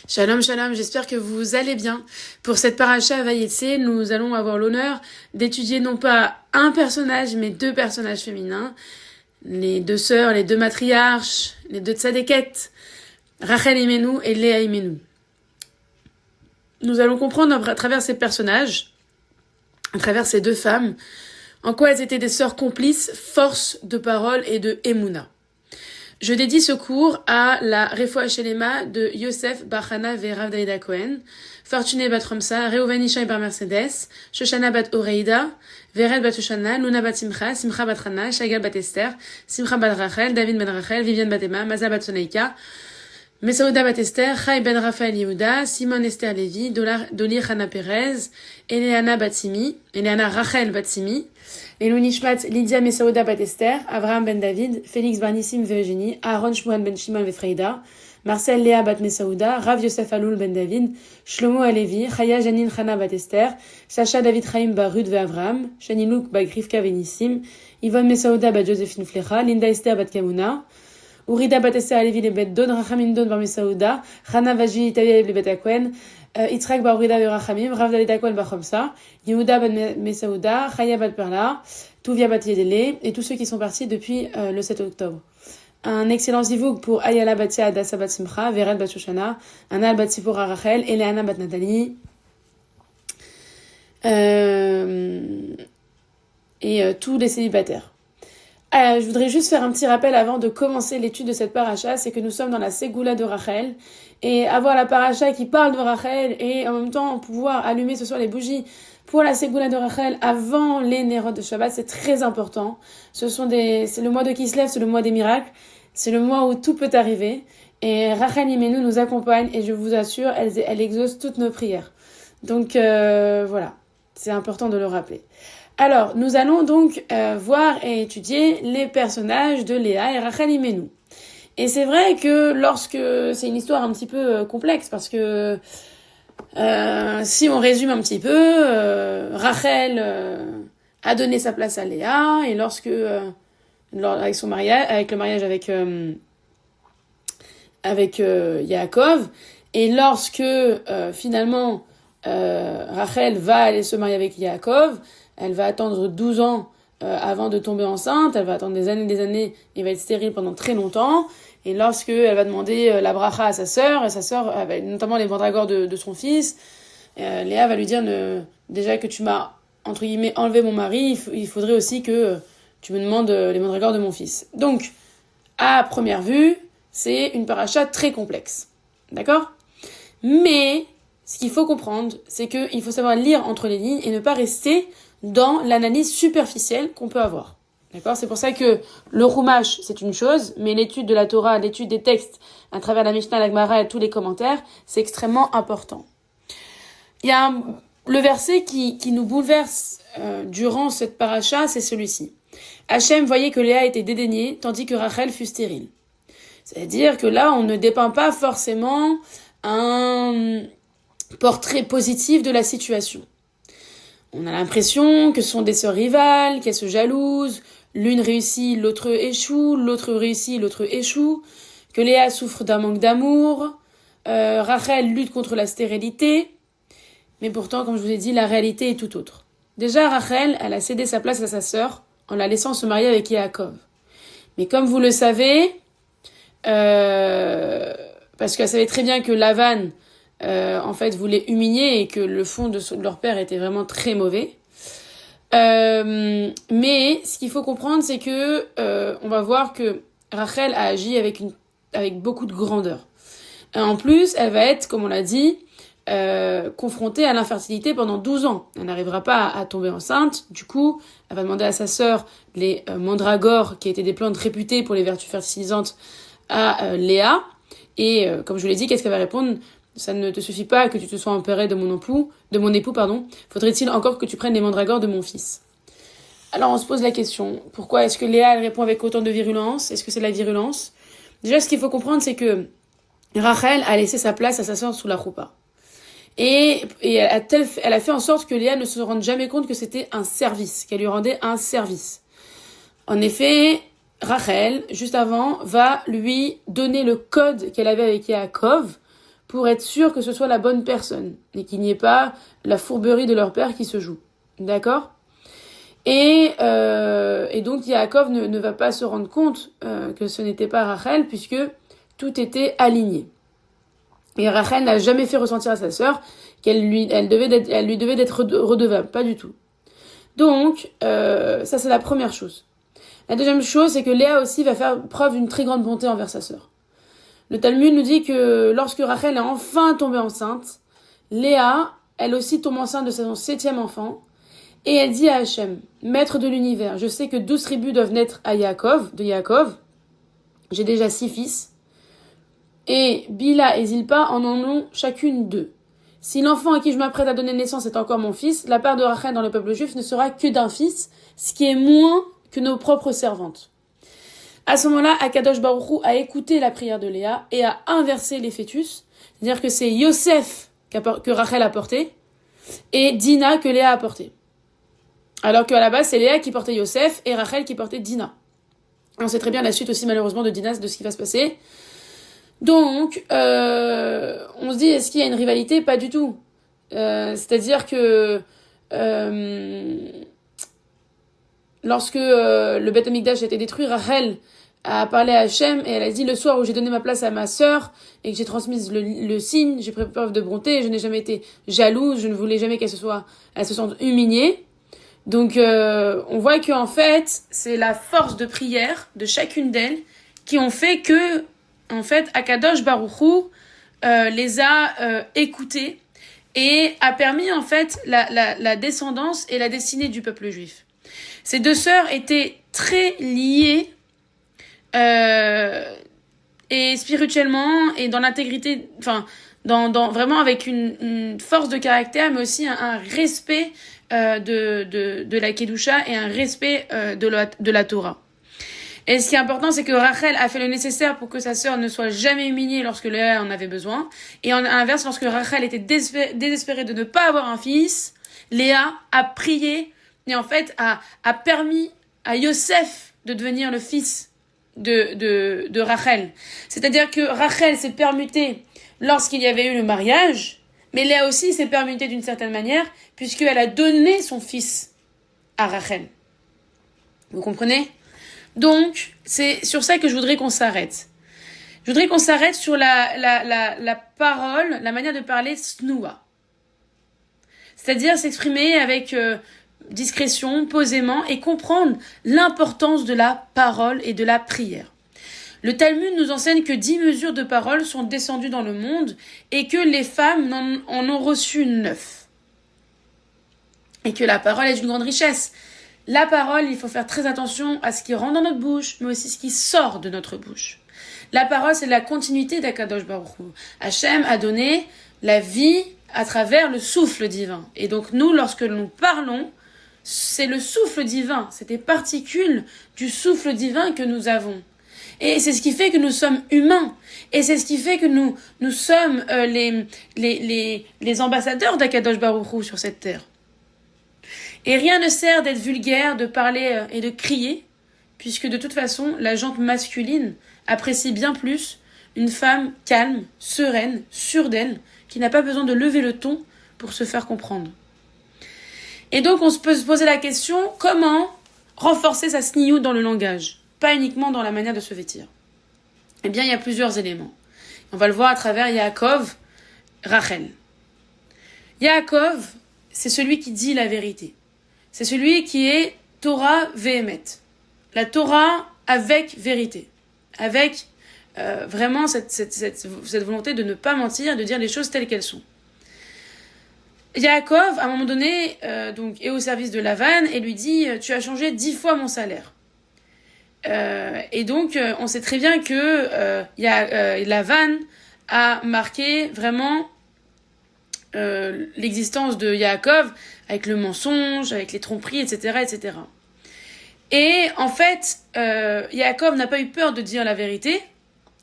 Shalom, shalom, j'espère que vous allez bien. Pour cette paracha Vayetse, nous allons avoir l'honneur d'étudier non pas un personnage, mais deux personnages féminins. Les deux sœurs, les deux matriarches, les deux tzadékettes, Rachel Imenu et Léa Imenu. Nous allons comprendre à travers ces personnages, à travers ces deux femmes, en quoi elles étaient des sœurs complices, force de parole et de Emouna. Je dédie ce cours à la Refoua Shelema de Yosef Bar Hana ve Rav David Cohen, Fortuné bat Ramsa, Reuven Ishai bar Mercedes, Shoshana bat Oreida, Vered bat Shoshana, Luna bat Simcha, Simcha bat Hana, Shagal bat Esther, Simcha bat Rachel, David ben Rachel, Viviane bat Emma, Maza bat Sonaïka, Mesaouda bat Esther, Chai ben Raphaël Yehuda, Simon Esther Lévi, Doli Hana Perez, Eleana Batsimi, Eleana Rachel Batsimi, Elou Nishmat, Lydia Mesaouda bat Esther, Avraham ben David, Félix bar Nissim Virginie, Aaron Shmuel ben Shimon Vefreida, Marcel Léa bat Mesaouda, Rav Yosef Aloul ben David, Shlomo Alevi, Chaya Janine Chana bat Esther, Sacha David Chaim bar Ruth ve Avraham, Shani Luke bat Grifka Venissim, Yvonne Mesaouda bat Josephine Flecha, Linda Esther bat Kamuna, Urida bat Esther Alevi le bet Don, Rachamin Don bar Mesaouda, Chana Vaji Italia le bet Akwen, Yitzhak bar Urida ve Rachamim, Rav David Akwen bar Chomsa, Yehuda bat Mesaouda, Chaya bat Perla, Touvia bat Yedele, et tous ceux qui sont partis depuis le 7 octobre. Un excellent zivouk pour Ayala Batia Adassa Bat Simcha, Vered Bat Shoshana, Anal Bat Sipora Rachel, Eleana Bat Nathalie, et tous les célibataires. Je voudrais juste faire un petit rappel avant de commencer l'étude de cette paracha, c'est que nous sommes dans la Ségoula de Rachel, et avoir la paracha qui parle de Rachel, et en même temps pouvoir allumer ce soir les bougies pour la Ségoula de Rachel avant les Nérot de Shabbat, c'est très important. C'est le mois de Kislev, c'est le mois des miracles, c'est le mois où tout peut arriver, et Rachel Imenu nous accompagne, et je vous assure, elle exauce toutes nos prières. Donc voilà, c'est important de le rappeler. Alors, nous allons donc voir et étudier les personnages de Léa et Rachel Imenu. Et c'est vrai que lorsque c'est une histoire un petit peu complexe, parce que si on résume un petit peu, Rachel a donné sa place à Léa, et lorsque avec le mariage avec Yaakov, et lorsque finalement Rachel va aller se marier avec Yaakov, elle va attendre 12 ans avant de tomber enceinte, elle va attendre des années, et va être stérile pendant très longtemps, et lorsque elle va demander la bracha à sa sœur, et sa sœur, notamment les mandragores de son fils, Léa va lui dire déjà que tu m'as, entre guillemets, enlevé mon mari, il faudrait aussi que tu me demandes les mandragores de mon fils. Donc, à première vue, c'est une paracha très complexe. D'accord ? Mais, ce qu'il faut comprendre, c'est qu'il faut savoir lire entre les lignes et ne pas rester dans l'analyse superficielle qu'on peut avoir. D'accord ? C'est pour ça que le Chumash, c'est une chose, mais l'étude de la Torah, l'étude des textes, à travers la Mishnah, la Gemara et tous les commentaires, c'est extrêmement important. Il y a le verset qui nous bouleverse durant cette paracha, c'est celui-ci. Hachem voyait que Léa était dédaignée, tandis que Rachel fut stérile. C'est-à-dire que là, on ne dépeint pas forcément un portrait positif de la situation. On a l'impression que ce sont des sœurs rivales, qu'elles se jalousent, l'une réussit, l'autre échoue, l'autre réussit, l'autre échoue, que Léa souffre d'un manque d'amour, Rachel lutte contre la stérilité, mais pourtant, comme je vous ai dit, la réalité est tout autre. Déjà, Rachel, elle a cédé sa place à sa sœur en la laissant se marier avec Yaakov. Mais comme vous le savez, parce qu'elle savait très bien que Lavan, en fait, voulait humilier et que le fond de leur père était vraiment très mauvais. Mais ce qu'il faut comprendre, c'est que on va voir que Rachel a agi avec beaucoup de grandeur. En plus, elle va être, comme on l'a dit, confrontée à l'infertilité pendant 12 ans. Elle n'arrivera pas à tomber enceinte. Du coup, elle va demander à sa sœur les mandragores, qui étaient des plantes réputées pour les vertus fertilisantes, à Léa. Et comme je vous l'ai dit, qu'est-ce qu'elle va répondre ? Ça ne te suffit pas que tu te sois emparé de mon époux, faudrait-il encore que tu prennes les mandragores de mon fils ? Alors on se pose la question, pourquoi est-ce que Léa elle répond avec autant de virulence ? Est-ce que c'est la virulence ? Déjà, ce qu'il faut comprendre, c'est que Rachel a laissé sa place à sa sœur sous la choupa. Et elle a fait en sorte que Léa ne se rende jamais compte que c'était un service, qu'elle lui rendait un service. En effet, Rachel, juste avant, va lui donner le code qu'elle avait avec Yaakov pour être sûr que ce soit la bonne personne et qu'il n'y ait pas la fourberie de leur père qui se joue. D'accord ? Et donc Yaakov ne va pas se rendre compte que ce n'était pas Rachel puisque tout était aligné. Et Rachel n'a jamais fait ressentir à sa sœur qu'elle lui devait d'être redevable, pas du tout. Donc ça c'est la première chose. La deuxième chose, c'est que Léa aussi va faire preuve d'une très grande bonté envers sa sœur. Le Talmud nous dit que lorsque Rachel est enfin tombée enceinte, Léa, elle aussi tombe enceinte de son 7e enfant, et elle dit à Hachem, maître de l'univers, je sais que 12 tribus doivent naître de Yaakov, j'ai déjà 6 fils, et Bila et Zilpa en ont chacune 2. Si l'enfant à qui je m'apprête à donner naissance est encore mon fils, la part de Rachel dans le peuple juif ne sera que d'un fils, ce qui est moins que nos propres servantes. À ce moment-là, Akadosh Baruch Hu a écouté la prière de Léa et a inversé les fœtus. C'est-à-dire que c'est Yosef que Rachel a porté et Dina que Léa a porté. Alors qu'à la base, c'est Léa qui portait Yosef et Rachel qui portait Dina. On sait très bien la suite aussi malheureusement de Dina, de ce qui va se passer. Donc, on se dit, est-ce qu'il y a une rivalité ? Pas du tout. C'est-à-dire que lorsque le Beth Amikdash a été détruit, Rachel a parlé à Hachem et elle a dit le soir où j'ai donné ma place à ma sœur et que j'ai transmis le signe, j'ai pris preuve de bonté, je n'ai jamais été jalouse, je ne voulais jamais qu'elle se sente humiliée. Donc on voit que en fait c'est la force de prière de chacune d'elles qui ont fait que en fait Akadosh Baruch Hu les a écoutées et a permis en fait la descendance et la destinée du peuple juif. Ces 2 sœurs étaient très liées et spirituellement et dans l'intégrité, enfin dans vraiment avec une force de caractère, mais aussi un respect de la Kedusha et un respect de la Torah. Et ce qui est important, c'est que Rachel a fait le nécessaire pour que sa sœur ne soit jamais humiliée lorsque Léa en avait besoin. Et à l'inverse, lorsque Rachel était désespérée de ne pas avoir un fils, Léa a prié et en fait a permis à Yosef de devenir le fils de Rachel. C'est-à-dire que Rachel s'est permutée lorsqu'il y avait eu le mariage, mais Léa aussi s'est permutée d'une certaine manière puisqu'elle a donné son fils à Rachel. Vous comprenez ? Donc, c'est sur ça que je voudrais qu'on s'arrête. Je voudrais qu'on s'arrête sur la parole, la manière de parler snoua. C'est-à-dire s'exprimer avec discrétion, posément et comprendre l'importance de la parole et de la prière. Le Talmud nous enseigne que 10 mesures de parole sont descendues dans le monde et que les femmes en ont reçu 9. Et que la parole est d'une grande richesse. La parole, il faut faire très attention à ce qui rentre dans notre bouche, mais aussi ce qui sort de notre bouche. La parole, c'est la continuité d'Akadosh Baruch Hu. Hachem a donné la vie à travers le souffle divin. Et donc nous, lorsque nous parlons, c'est le souffle divin, c'est des particules du souffle divin que nous avons. Et c'est ce qui fait que nous sommes humains. Et c'est ce qui fait que nous sommes les ambassadeurs d'Akadosh Baruch Hu sur cette terre. Et rien ne sert d'être vulgaire, de parler et de crier, puisque de toute façon, la jante masculine apprécie bien plus une femme calme, sereine, sûre d'elle, qui n'a pas besoin de lever le ton pour se faire comprendre. Et donc, on peut se poser la question, comment renforcer sa sniout dans le langage, pas uniquement dans la manière de se vêtir ? Eh bien, il y a plusieurs éléments. On va le voir à travers Yaakov, Rachel. Yaakov, c'est celui qui dit la vérité. C'est celui qui est Torah vehemet. La Torah avec vérité. Avec vraiment cette volonté de ne pas mentir, de dire les choses telles qu'elles sont. Yaakov, à un moment donné, donc, est au service de Lavan et lui dit « Tu as changé 10 fois mon salaire ». Et donc, on sait très bien que Lavan a marqué vraiment l'existence de Yaakov avec le mensonge, avec les tromperies, etc., etc. Et en fait, Yaakov n'a pas eu peur de dire la vérité,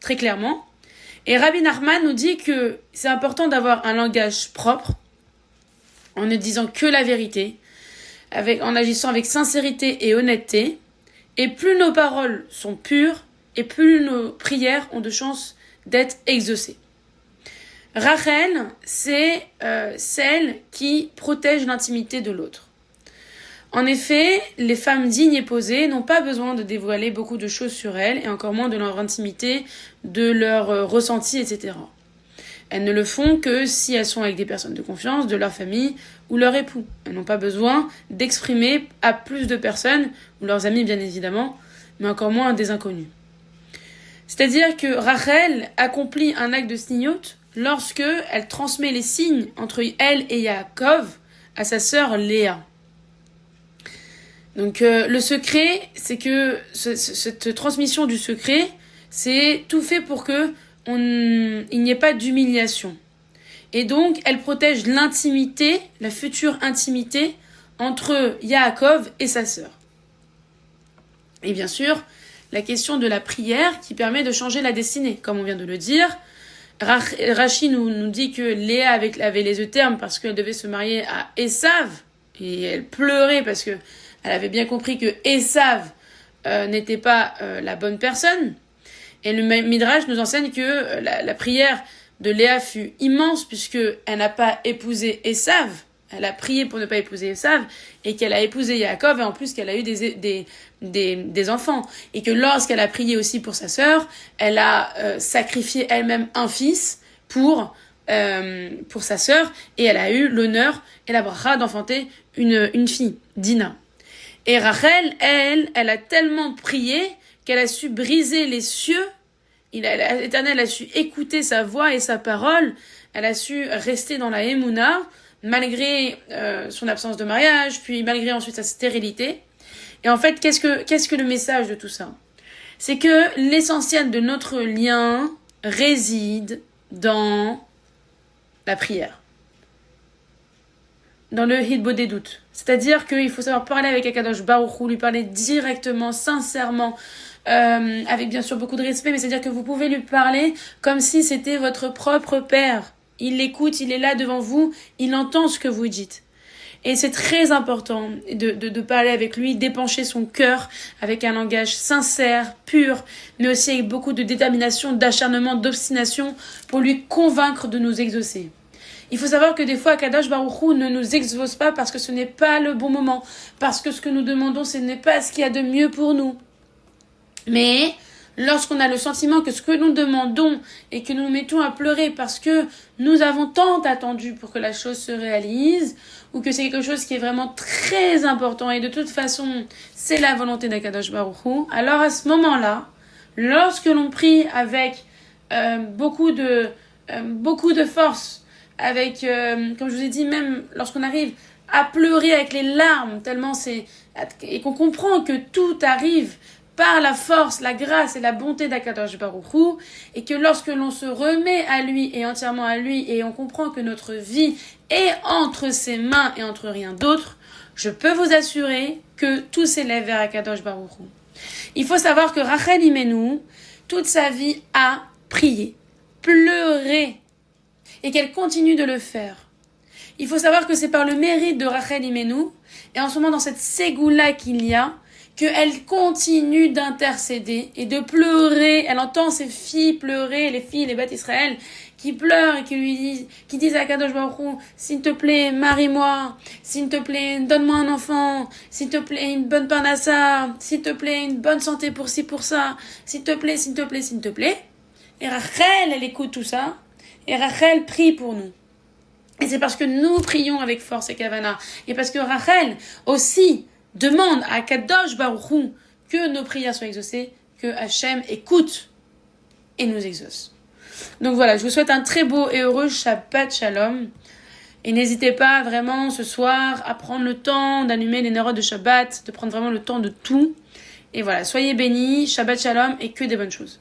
très clairement. Et Rabbi Nachman nous dit que c'est important d'avoir un langage propre, en ne disant que la vérité, en agissant avec sincérité et honnêteté. Et plus nos paroles sont pures, et plus nos prières ont de chances d'être exaucées. Rachel, c'est celle qui protège l'intimité de l'autre. En effet, les femmes dignes et posées n'ont pas besoin de dévoiler beaucoup de choses sur elles, et encore moins de leur intimité, de leur ressenti, etc. Elles ne le font que si elles sont avec des personnes de confiance, de leur famille ou leur époux. Elles n'ont pas besoin d'exprimer à plus de personnes, ou leurs amis bien évidemment, mais encore moins à des inconnus. C'est-à-dire que Rachel accomplit un acte de sniout lorsque elle transmet les signes entre elle et Yaakov à sa sœur Léa. Donc le secret, c'est que cette transmission du secret, c'est tout fait pour que il n'y ait pas d'humiliation. Et donc, elle protège l'intimité, la future intimité entre Yaakov et sa sœur. Et bien sûr, la question de la prière qui permet de changer la destinée. Comme on vient de le dire, Rachi nous dit que Léa avait les yeux ternes parce qu'elle devait se marier à Esav. Et elle pleurait parce que elle avait bien compris que Esav n'était pas la bonne personne. Et le Midrash nous enseigne que la prière de Léa fut immense puisqu'elle n'a pas épousé Esav. Elle a prié pour ne pas épouser Esav et qu'elle a épousé Yaakov et en plus qu'elle a eu des enfants. Et que lorsqu'elle a prié aussi pour sa sœur, elle a sacrifié elle-même un fils pour sa sœur et elle a eu l'honneur et la bracha d'enfanter une fille, Dina. Et Rachel, elle a tellement prié qu'elle a su briser les cieux. L'Éternel a su écouter sa voix et sa parole. Elle a su rester dans la Emouna, malgré son absence de mariage, puis malgré ensuite sa stérilité. Et en fait, qu'est-ce que le message de tout ça ? C'est que l'essentiel de notre lien réside dans la prière. Dans le hitbo des doutes. C'est-à-dire qu'il faut savoir parler avec Akadosh Baruch Hu, lui parler directement, sincèrement, avec bien sûr beaucoup de respect, mais c'est-à-dire que vous pouvez lui parler comme si c'était votre propre père. Il l'écoute, il est là devant vous, il entend ce que vous dites. Et c'est très important de parler avec lui, d'épancher son cœur avec un langage sincère, pur, mais aussi avec beaucoup de détermination, d'acharnement, d'obstination pour lui convaincre de nous exaucer. Il faut savoir que des fois, Akadosh Baruch Hu ne nous exauce pas parce que ce n'est pas le bon moment, parce que ce que nous demandons, ce n'est pas ce qu'il y a de mieux pour nous. Mais lorsqu'on a le sentiment que ce que nous demandons et que nous nous mettons à pleurer parce que nous avons tant attendu pour que la chose se réalise, ou que c'est quelque chose qui est vraiment très important et de toute façon, c'est la volonté d'Akadosh Baruch Hu, alors à ce moment-là, lorsque l'on prie avec beaucoup de force, avec, comme je vous ai dit, même lorsqu'on arrive à pleurer avec les larmes, tellement et qu'on comprend que tout arrive par la force, la grâce et la bonté d'Akadosh Baruch Hu, et que lorsque l'on se remet à lui et entièrement à lui, et on comprend que notre vie est entre ses mains et entre rien d'autre, je peux vous assurer que tout s'élève vers Akadosh Baruch Hu. Il faut savoir que Rachel Imenu, toute sa vie, a prié, pleuré, et qu'elle continue de le faire. Il faut savoir que c'est par le mérite de Rachel Imenu, et en ce moment dans cette ségoula qu'il y a, qu'elle continue d'intercéder et de pleurer. Elle entend ses filles pleurer, les filles, les bêtes Israël, qui pleurent et qui disent à Kadosh Baruch Hu, s'il te plaît, marie-moi, s'il te plaît, donne-moi un enfant, s'il te plaît, une bonne parnassa, s'il te plaît, une bonne santé pour ci, pour ça, s'il te plaît, s'il te plaît, s'il te plaît. Et Rachel, elle écoute tout ça, et Rachel prie pour nous. Et c'est parce que nous prions avec force et kavana, et parce que Rachel aussi demande à Kadosh Baruch Hu que nos prières soient exaucées, que Hachem écoute et nous exauce. Donc voilà, je vous souhaite un très beau et heureux Shabbat Shalom. Et n'hésitez pas vraiment ce soir à prendre le temps d'allumer les nérodes de Shabbat, de prendre vraiment le temps de tout. Et voilà, soyez bénis, Shabbat Shalom et que des bonnes choses.